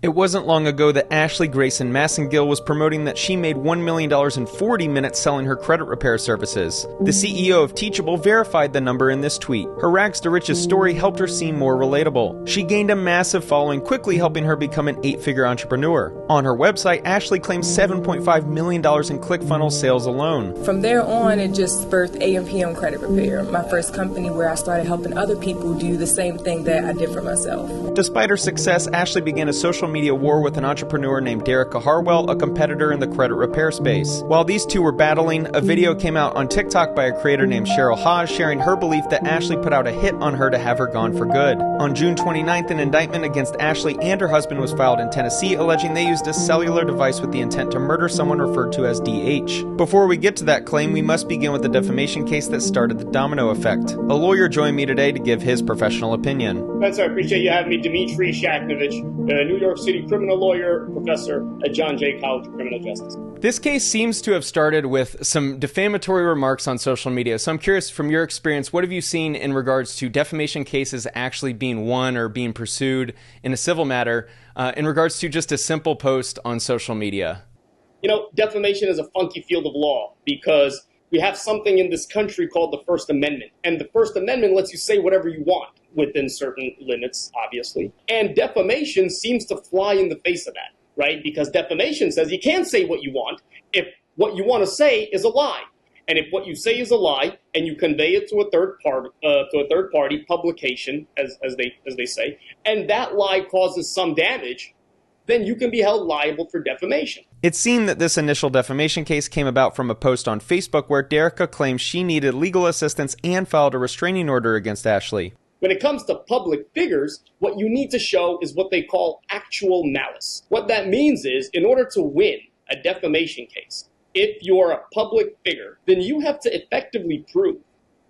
It wasn't long ago that Ashley Grayson Massengill was promoting that she made $1 million in 40 minutes selling her credit repair services. The CEO of Teachable verified the number in this tweet. Her rags to riches story helped her seem more relatable. She gained a massive following, quickly helping her become an 8-figure entrepreneur. On her website, Ashley claims $7.5 million in ClickFunnels sales alone. From there on, it just birthed AM/PM Credit Repair, my first company where I started helping other people do the same thing that I did for myself. Despite her success, Ashley began a social media war with an entrepreneur named Derricka Harwell, a competitor in the credit repair space. While these two were battling, a video came out on TikTok by a creator named Sherrell Hodge sharing her belief that Ashley put out a hit on her to have her gone for good. On June 29th, an indictment against Ashley and her husband was filed in Tennessee, alleging they used a cellular device with the intent to murder someone referred to as DH. Before we get to that claim, we must begin with the defamation case that started the domino effect. A lawyer joined me today to give his professional opinion. I appreciate you having me, Dmitry Shaknovich, a New York City criminal lawyer, professor at John Jay College of Criminal Justice. This case seems to have started with some defamatory remarks on social media. So I'm curious, from your experience, what have you seen in regards to defamation cases actually being won or being pursued in a civil matter in regards to just a simple post on social media? You know, defamation is a funky field of law because we have something in this country called the First Amendment. And the First Amendment lets you say whatever you want within certain limits, obviously. And defamation seems to fly in the face of that, right? Because defamation says you can't say what you want if what you want to say is a lie. And if what you say is a lie and you convey it to a third party publication, as they say, and that lie causes some damage, then you can be held liable for defamation. It seemed that this initial defamation case came about from a post on Facebook where Derricka claimed she needed legal assistance and filed a restraining order against Ashley. When it comes to public figures, what you need to show is what they call actual malice. What that means is, in order to win a defamation case, if you're a public figure, then you have to effectively prove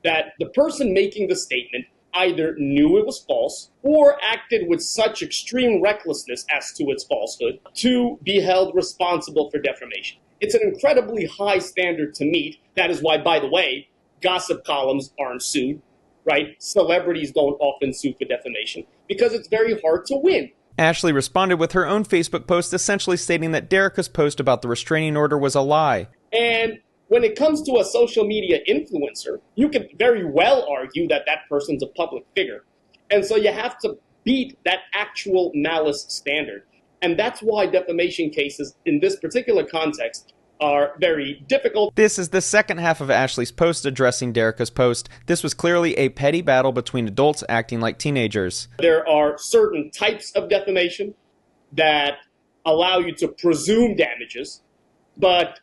that the person making the statement either knew it was false or acted with such extreme recklessness as to its falsehood to be held responsible for defamation. It's an incredibly high standard to meet. That is why, by the way, gossip columns aren't sued, right? Celebrities don't often sue for defamation because it's very hard to win. Ashley responded with her own Facebook post essentially stating that Derricka's post about the restraining order was a lie. And when it comes to a social media influencer, you could very well argue that that person's a public figure. And so you have to beat that actual malice standard. And that's why defamation cases in this particular context are very difficult. This is the second half of Ashley's post addressing Derricka's post. This was clearly a petty battle between adults acting like teenagers. There are certain types of defamation that allow you to presume damages, but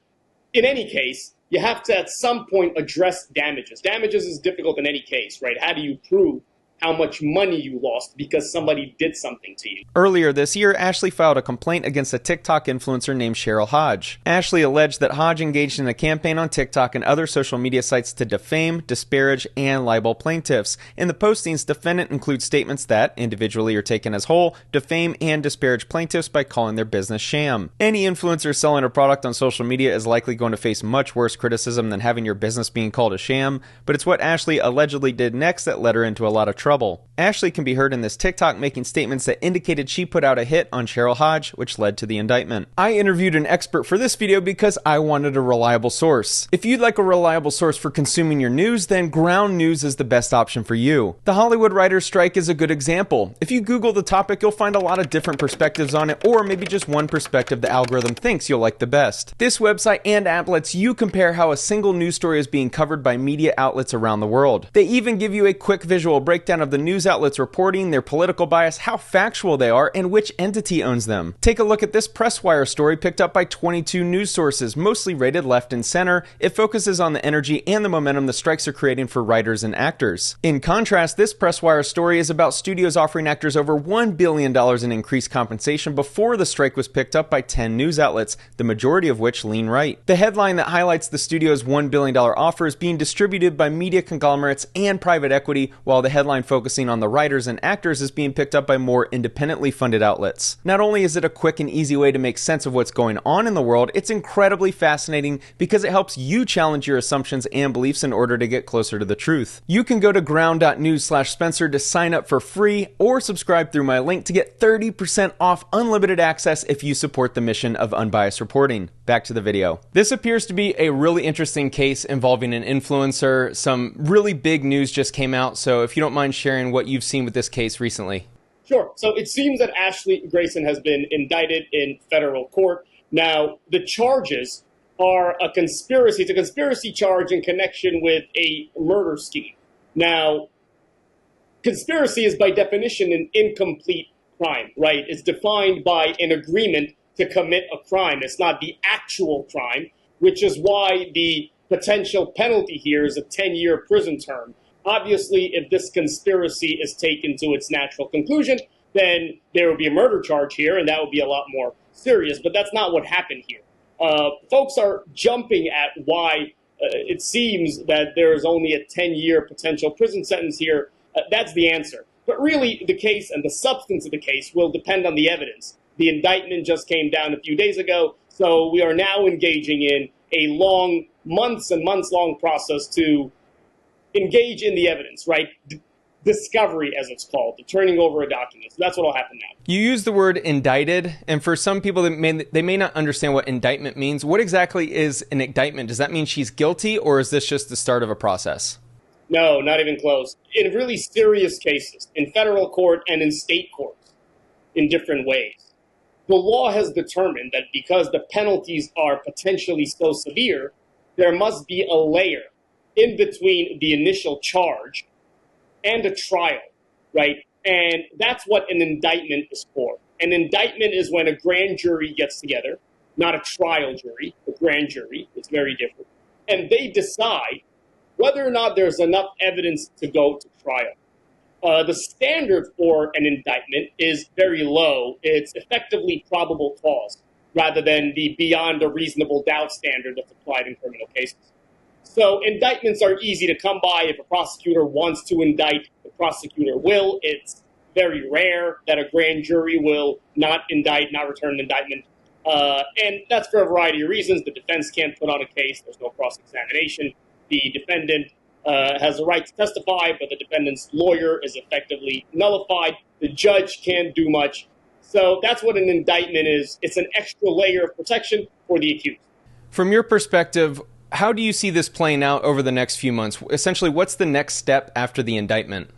in any case, you have to at some point address damages. Damages is difficult in any case, right? How do you prove how much money you lost because somebody did something to you? Earlier this year, Ashley filed a complaint against a TikTok influencer named Sherrell Hodge. Ashley alleged that Hodge engaged in a campaign on TikTok and other social media sites to defame, disparage, and libel plaintiffs. In the postings, defendant includes statements that, individually or taken as whole, defame and disparage plaintiffs by calling their business sham. Any influencer selling a product on social media is likely going to face much worse criticism than having your business being called a sham, but it's what Ashley allegedly did next that led her into a lot of trouble. Ashley can be heard in this TikTok making statements that indicated she put out a hit on Sherrell Hodge, which led to the indictment. I interviewed an expert for this video because I wanted a reliable source. If you'd like a reliable source for consuming your news, then Ground News is the best option for you. The Hollywood writers' strike is a good example. If you Google the topic, you'll find a lot of different perspectives on it, or maybe just one perspective the algorithm thinks you'll like the best. This website and app lets you compare how a single news story is being covered by media outlets around the world. They even give you a quick visual breakdown of the news outlets reporting, their political bias, how factual they are, and which entity owns them. Take a look at this PressWire story picked up by 22 news sources, mostly rated left and center. It focuses on the energy and the momentum the strikes are creating for writers and actors. In contrast, this PressWire story is about studios offering actors over $1 billion in increased compensation before the strike was picked up by 10 news outlets, the majority of which lean right. The headline that highlights the studio's $1 billion offer is being distributed by media conglomerates and private equity, while the headline focusing on the writers and actors is being picked up by more independently funded outlets. Not only is it a quick and easy way to make sense of what's going on in the world, it's incredibly fascinating because it helps you challenge your assumptions and beliefs in order to get closer to the truth. You can go to ground.news/Spencer to sign up for free or subscribe through my link to get 30% off unlimited access if you support the mission of unbiased reporting. Back to the video. This appears to be a really interesting case involving an influencer. Some really big news just came out, so if you don't mind sharing what you've seen with this case recently. Sure. So it seems that Ashley Grayson has been indicted in federal court. Now, the charges are a conspiracy. It's a conspiracy charge in connection with a murder scheme. Now, conspiracy is by definition an incomplete crime, right? It's defined by an agreement to commit a crime. It's not the actual crime, which is why the potential penalty here is a 10-year prison term. Obviously, if this conspiracy is taken to its natural conclusion, then there will be a murder charge here, and that would be a lot more serious. But that's not what happened here. Folks are jumping at why it seems that there is only a 10-year potential prison sentence here. That's the answer. But really, the case and the substance of the case will depend on the evidence. The indictment just came down a few days ago, so we are now engaging in a long, months and months long process to engage in the evidence, right? Discovery, as it's called, the turning over a document. So that's what will happen now. You use the word indicted, and for some people, they may not understand what indictment means. What exactly is an indictment? Does that mean she's guilty, or is this just the start of a process? No, not even close. In really serious cases, in federal court and in state courts, in different ways, the law has determined that because the penalties are potentially so severe, there must be a layer in between the initial charge and a trial, right? And that's what an indictment is for. An indictment is when a grand jury gets together, not a trial jury, a grand jury. It's very different. And they decide whether or not there's enough evidence to go to trial. The standard for an indictment is very low. It's effectively probable cause rather than the beyond a reasonable doubt standard that's applied in criminal cases. So indictments are easy to come by. If a prosecutor wants to indict, the prosecutor will. It's very rare that a grand jury will not indict, not return an indictment. And that's for a variety of reasons. The defense can't put on a case. There's no cross-examination. The defendant has a right to testify, but the defendant's lawyer is effectively nullified. The judge can't do much. So that's what an indictment is. It's an extra layer of protection for the accused. From your perspective, how do you see this playing out over the next few months? Essentially, what's the next step after the indictment?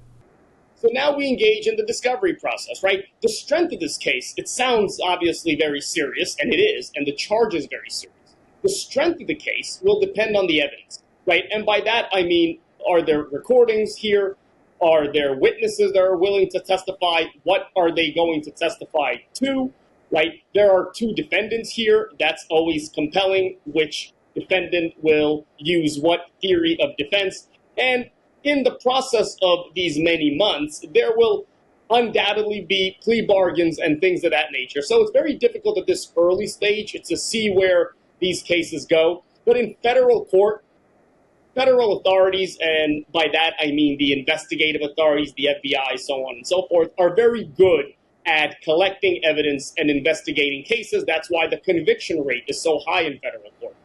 So now we engage in the discovery process, right? The strength of this case, it sounds obviously very serious, and it is, and the charge is very serious. The strength of the case will depend on the evidence, right? And by that, I mean, are there recordings here? Are there witnesses that are willing to testify? What are they going to testify to, right? There are two defendants here. That's always compelling, which defendant will use what theory of defense. And in the process of these many months, there will undoubtedly be plea bargains and things of that nature. So it's very difficult at this early stage to see where these cases go. But in federal court, federal authorities, and by that I mean the investigative authorities, the FBI, so on and so forth, are very good at collecting evidence and investigating cases. That's why the conviction rate is so high in federal court.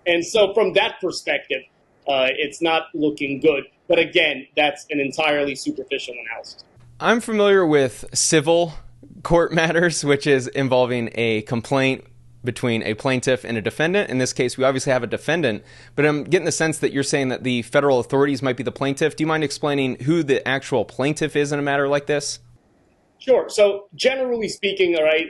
And so from that perspective, it's not looking good. But again, that's an entirely superficial analysis. I'm familiar with civil court matters, which is involving a complaint between a plaintiff and a defendant. In this case, we obviously have a defendant, but I'm getting the sense that you're saying that the federal authorities might be the plaintiff. Do you mind explaining who the actual plaintiff is in a matter like this? Sure. So generally speaking, all right,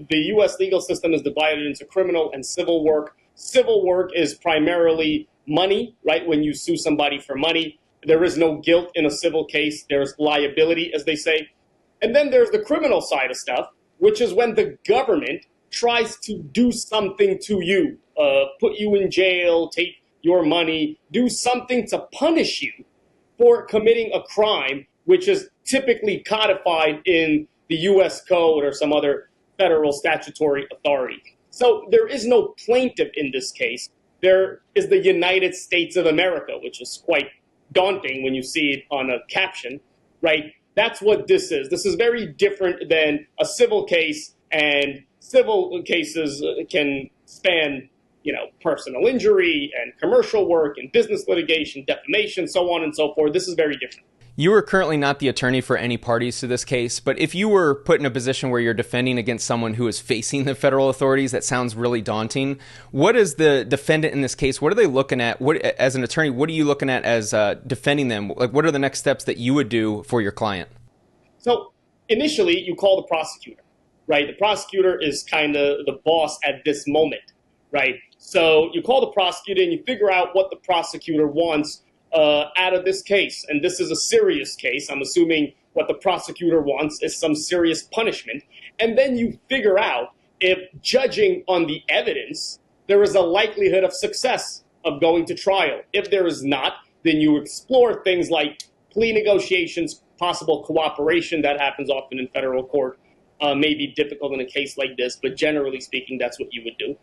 the U.S. legal system is divided into criminal and civil work. Civil work is primarily money, right? When you sue somebody for money, there is no guilt in a civil case. There's liability, as they say. And then there's the criminal side of stuff, which is when the government tries to do something to you, put you in jail, take your money, do something to punish you for committing a crime, which is typically codified in the U.S. Code or some other federal statutory authority. So there is no plaintiff in this case. There is the United States of America, which is quite daunting when you see it on a caption. right? That's what this is. This is very different than a civil case, and civil cases can span, personal injury and commercial work and business litigation, defamation, so on and so forth. This is very different. You are currently not the attorney for any parties to this case, but if you were put in a position where you're defending against someone who is facing the federal authorities, that sounds really daunting. What is the defendant in this case? What are they looking at? As an attorney, what are you looking at as defending them? Like, what are the next steps that you would do for your client? So initially, you call the prosecutor, right? The prosecutor is kind of the boss at this moment, right? So you call the prosecutor and you figure out what the prosecutor wants out of this case. And this is a serious case. I'm assuming what the prosecutor wants is some serious punishment. And then you figure out if, judging on the evidence, there is a likelihood of success of going to trial. If there is not, then you explore things like plea negotiations, possible cooperation. That happens often in federal court. May be difficult in a case like this, but generally speaking, that's what you would do.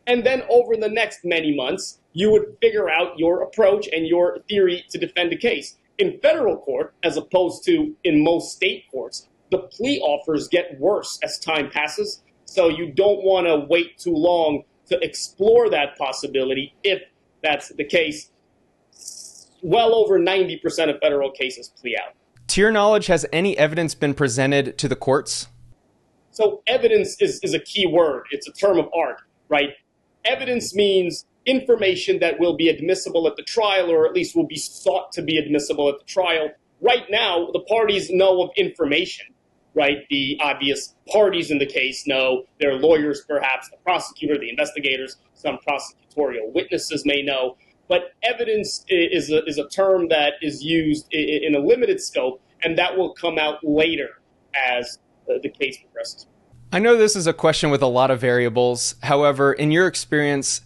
And then over the next many months, you would figure out your approach and your theory to defend a case. In federal court, as opposed to in most state courts, the plea offers get worse as time passes. So you don't want to wait too long to explore that possibility. If that's the case, well over 90% of federal cases plea out. To your knowledge, has any evidence been presented to the courts? So evidence is a key word. It's a term of art, right? Evidence means information that will be admissible at the trial, or at least will be sought to be admissible at the trial. Right now, the parties know of information, right? The obvious parties in the case know, their lawyers perhaps, the prosecutor, the investigators, some prosecutorial witnesses may know. But evidence is a term that is used in a limited scope, and that will come out later as the case progresses. I know this is a question with a lot of variables. However, in your experience,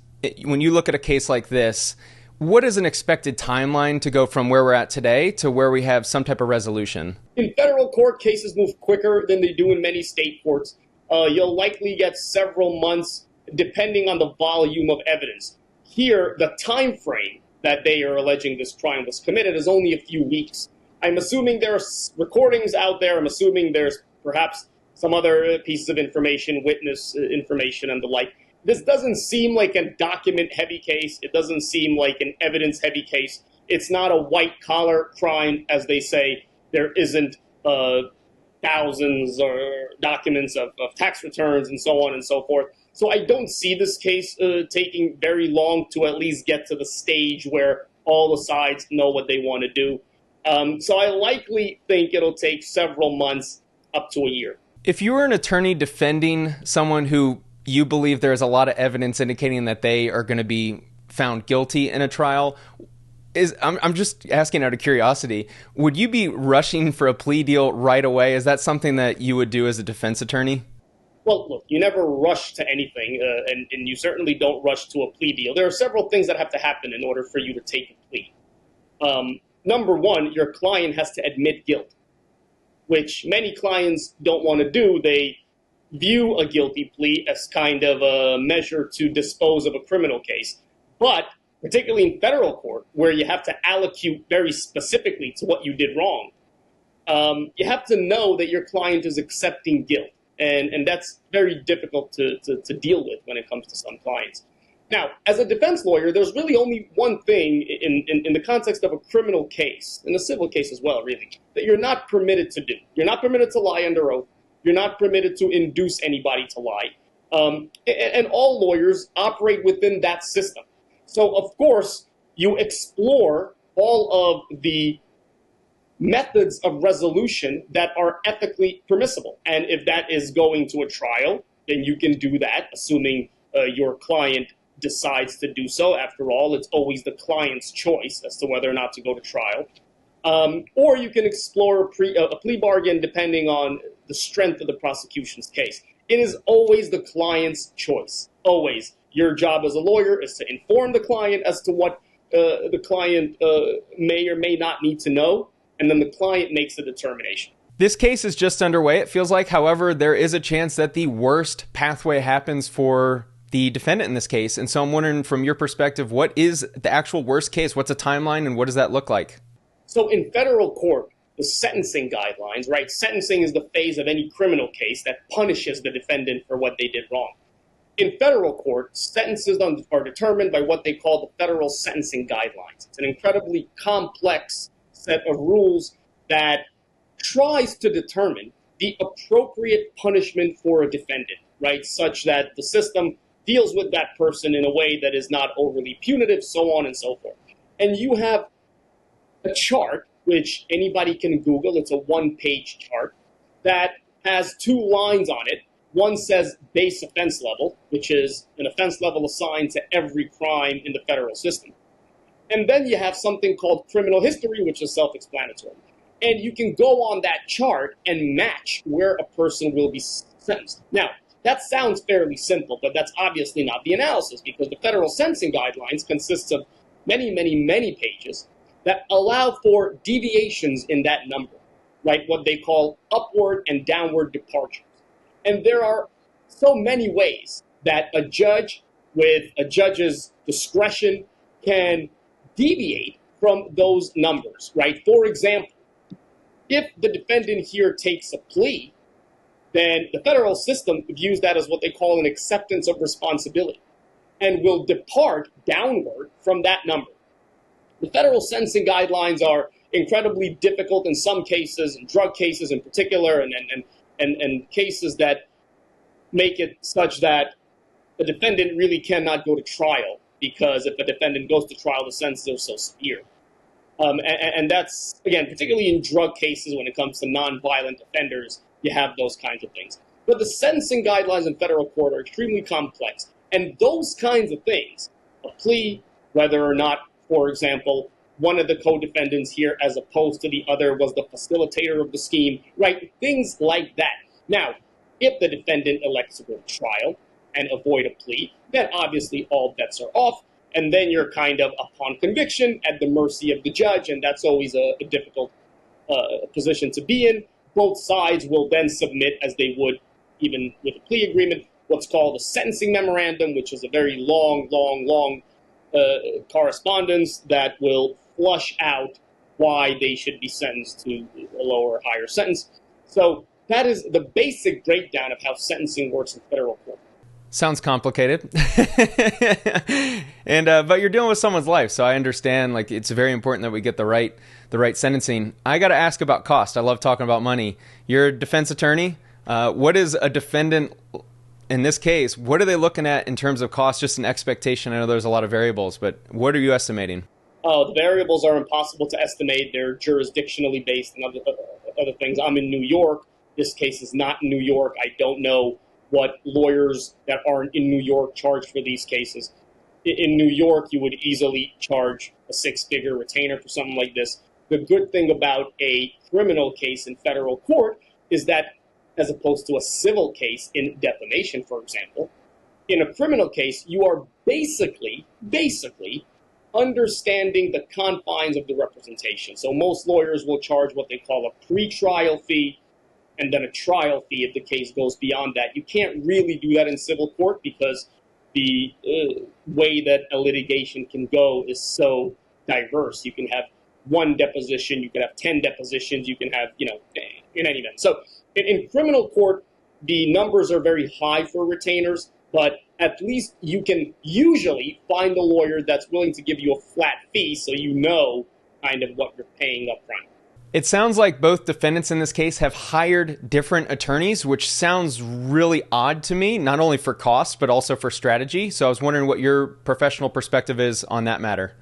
when you look at a case like this, what is an expected timeline to go from where we're at today to where we have some type of resolution? In federal court, cases move quicker than they do in many state courts. You'll likely get several months depending on the volume of evidence. Here, the time frame that they are alleging this crime was committed is only a few weeks. I'm assuming there are recordings out there. I'm assuming there's perhaps some other pieces of information, witness information and the like. This doesn't seem like a document-heavy case. It doesn't seem like an evidence-heavy case. It's not a white-collar crime, as they say. There isn't thousands or documents of tax returns and so on and so forth. So I don't see this case taking very long to at least get to the stage where all the sides know what they want to do. So I likely think it'll take several months up to a year. If you were an attorney defending someone who you believe there's a lot of evidence indicating that they are going to be found guilty in a trial, I'm just asking out of curiosity, would you be rushing for a plea deal right away? Is that something that you would do as a defense attorney? Well, look, you never rush to anything, and you certainly don't rush to a plea deal. There are several things that have to happen in order for you to take a plea. Number one, your client has to admit guilt, which many clients don't want to do. They view a guilty plea as kind of a measure to dispose of a criminal case. But particularly in federal court, where you have to allocate very specifically to what you did wrong, you have to know that your client is accepting guilt. And that's very difficult to deal with when it comes to some clients. Now, as a defense lawyer, there's really only one thing in the context of a criminal case, in a civil case as well, really, that you're not permitted to do. You're not permitted to lie under oath. You're not permitted to induce anybody to lie. And all lawyers operate within that system. So, of course, you explore all of the methods of resolution that are ethically permissible. And if that is going to a trial, then you can do that, assuming your client decides to do so. After all, it's always the client's choice as to whether or not to go to trial. Or you can explore a plea bargain depending on the strength of the prosecution's case. It is always the client's choice, always. Your job as a lawyer is to inform the client as to what the client may or may not need to know, and then the client makes the determination. This case is just underway, it feels like. However, there is a chance that the worst pathway happens for the defendant in this case. And so I'm wondering, from your perspective, what is the actual worst case? What's a timeline, and what does that look like? So in federal court, the sentencing guidelines, right? Sentencing is the phase of any criminal case that punishes the defendant for what they did wrong. In federal court, sentences are determined by what they call the federal sentencing guidelines. It's an incredibly complex set of rules that tries to determine the appropriate punishment for a defendant, right? Such that the system deals with that person in a way that is not overly punitive, so on and so forth. And you have a chart, which anybody can Google. It's a one-page chart that has two lines on it. One says base offense level, which is an offense level assigned to every crime in the federal system. And then you have something called criminal history, which is self-explanatory. And you can go on that chart and match where a person will be sentenced. Now, that sounds fairly simple, but that's obviously not the analysis, because the federal sentencing guidelines consists of many, many, many pages that allow for deviations in that number, right? What they call upward and downward departures. And there are so many ways that a judge with a judge's discretion can deviate from those numbers, right? For example, if the defendant here takes a plea, then the federal system views that as what they call an acceptance of responsibility and will depart downward from that number. The federal sentencing guidelines are incredibly difficult in some cases, in drug cases in particular, and cases that make it such that the defendant really cannot go to trial, because if a defendant goes to trial, the sentences are so severe. And that's, again, particularly in drug cases when it comes to nonviolent offenders, you have those kinds of things. But the sentencing guidelines in federal court are extremely complex. And those kinds of things, a plea, whether or not, for example, one of the co-defendants here as opposed to the other was the facilitator of the scheme, right? Things like that. Now, if the defendant elects to go to trial and avoid a plea, then obviously all bets are off. And then you're kind of, upon conviction, at the mercy of the judge, and that's always a difficult position to be in. Both sides will then submit, as they would even with a plea agreement, what's called a sentencing memorandum, which is a very long correspondence that will flush out why they should be sentenced to a lower or higher sentence. So that is the basic breakdown of how sentencing works in federal court. Sounds complicated. And but you're dealing with someone's life, so I understand, like, it's very important that we get the right sentencing. I got to ask about cost. I love talking about money. You're a defense attorney. What is a defendant in this case? What are they looking at in terms of cost? Just an expectation. I know there's a lot of variables, but what are you estimating? The variables are impossible to estimate. They're jurisdictionally based and other things. I'm in New York. This case is not in New York. I don't know what lawyers that aren't in New York charge for these cases. In New York, you would easily charge a six-figure retainer for something like this. The good thing about a criminal case in federal court is that, as opposed to a civil case in defamation, for example, in a criminal case, you are basically understanding the confines of the representation. So most lawyers will charge what they call a pretrial fee, and then a trial fee if the case goes beyond that. You can't really do that in civil court because the way that a litigation can go is so diverse. You can have one deposition, you can have 10 depositions, you can have, in any event. So in criminal court, the numbers are very high for retainers, but at least you can usually find a lawyer that's willing to give you a flat fee so you know kind of what you're paying up front. It sounds like both defendants in this case have hired different attorneys, which sounds really odd to me, not only for cost, but also for strategy. So I was wondering what your professional perspective is on that matter.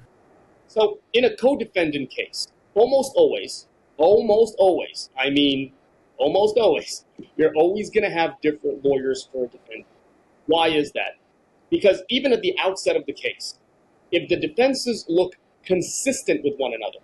So in a co-defendant case, almost always, you're always going to have different lawyers for a defendant. Why is that? Because even at the outset of the case, if the defenses look consistent with one another,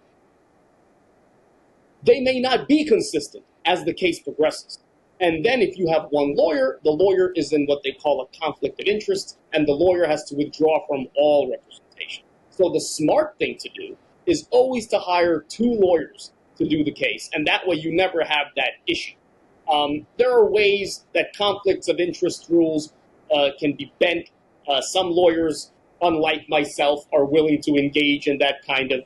they may not be consistent as the case progresses. And then if you have one lawyer, the lawyer is in what they call a conflict of interest, and the lawyer has to withdraw from all representation. So the smart thing to do is always to hire two lawyers to do the case, and that way you never have that issue. There are ways that conflicts of interest rules can be bent. Some lawyers, unlike myself, are willing to engage in that kind of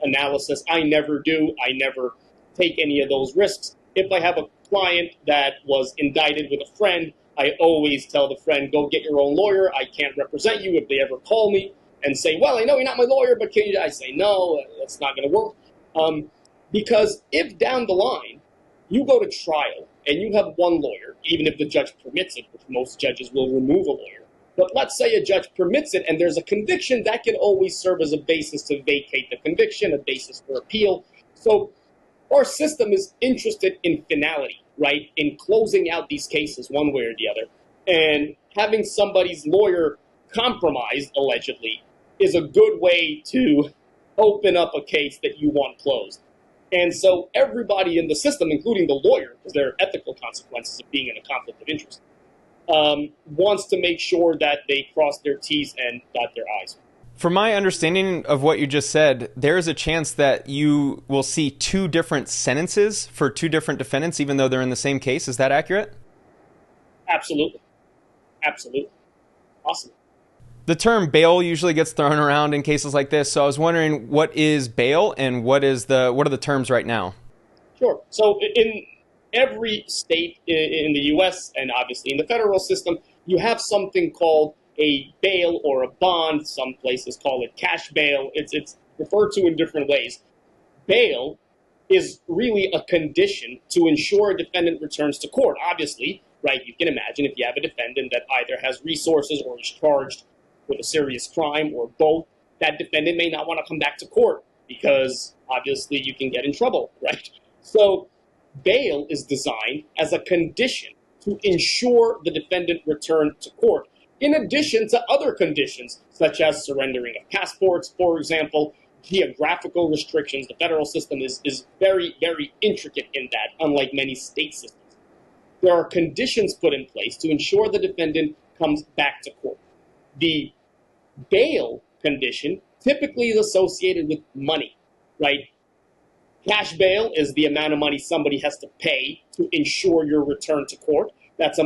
analysis. I never do. I never take any of those risks. If I have a client that was indicted with a friend, I always tell the friend, go get your own lawyer. I can't represent you. If they ever call me and say, well, I know you're not my lawyer, but can you? I say, no, that's not going to work. Because if down the line you go to trial and you have one lawyer, even if the judge permits it, which most judges will remove a lawyer, but let's say a judge permits it and there's a conviction, that can always serve as a basis to vacate the conviction, a basis for appeal. So our system is interested in finality, right, in closing out these cases one way or the other. And having somebody's lawyer compromised, allegedly, is a good way to open up a case that you want closed. And so everybody in the system, including the lawyer, because there are ethical consequences of being in a conflict of interest, wants to make sure that they cross their T's and dot their I's. From my understanding of what you just said, there is a chance that you will see two different sentences for two different defendants, even though they're in the same case. Is that accurate? Absolutely. Absolutely. Awesome. The term bail usually gets thrown around in cases like this. So I was wondering, what is bail and what are the terms right now? Sure. So in every state in the U.S. and obviously in the federal system, you have something called a bail or a bond. Some places call it cash bail. It's referred to in different ways. Bail is really a condition to ensure a defendant returns to court. Obviously, right, you can imagine if you have a defendant that either has resources or is charged with a serious crime or both, that defendant may not want to come back to court because obviously you can get in trouble, right? So bail is designed as a condition to ensure the defendant return to court, in addition to other conditions, such as surrendering of passports, for example, geographical restrictions. The federal system is very, very intricate in that, unlike many state systems. There are conditions put in place to ensure the defendant comes back to court. The bail condition typically is associated with money, right? Cash bail is the amount of money somebody has to pay to ensure your return to court. That's a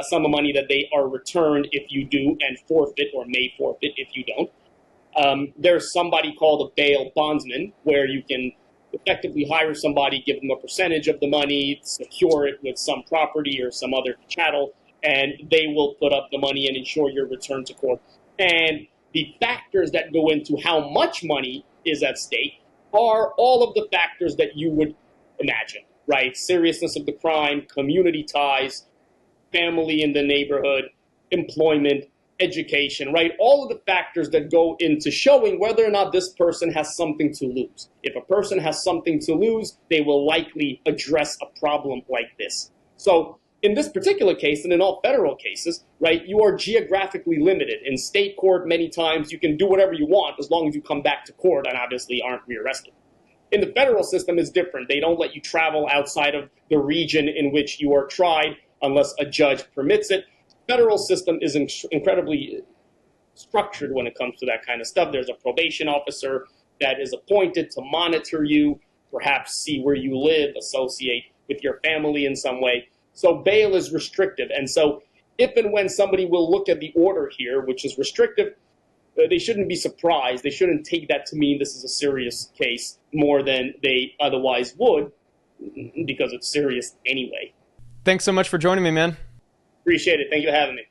sum of money that they are returned if you do and forfeit or may forfeit if you don't. There's somebody called a bail bondsman where you can effectively hire somebody, give them a percentage of the money, secure it with some property or some other chattel, and they will put up the money and ensure your return to court. And the factors that go into how much money is at stake are all of the factors that you would imagine, right? Seriousness of the crime, community ties, family in the neighborhood, employment, education, right? All of the factors that go into showing whether or not this person has something to lose. If a person has something to lose, they will likely address a problem like this. So in this particular case, and in all federal cases, right, you are geographically limited. In state court, many times you can do whatever you want as long as you come back to court and obviously aren't rearrested. In the federal system, it's different. They don't let you travel outside of the region in which you are tried unless a judge permits it. Federal system is incredibly structured when it comes to that kind of stuff. There's a probation officer that is appointed to monitor you, perhaps see where you live, associate with your family in some way. So bail is restrictive. And so if and when somebody will look at the order here, which is restrictive, they shouldn't be surprised. They shouldn't take that to mean this is a serious case more than they otherwise would, because it's serious anyway. Thanks so much for joining me, man. Appreciate it. Thank you for having me.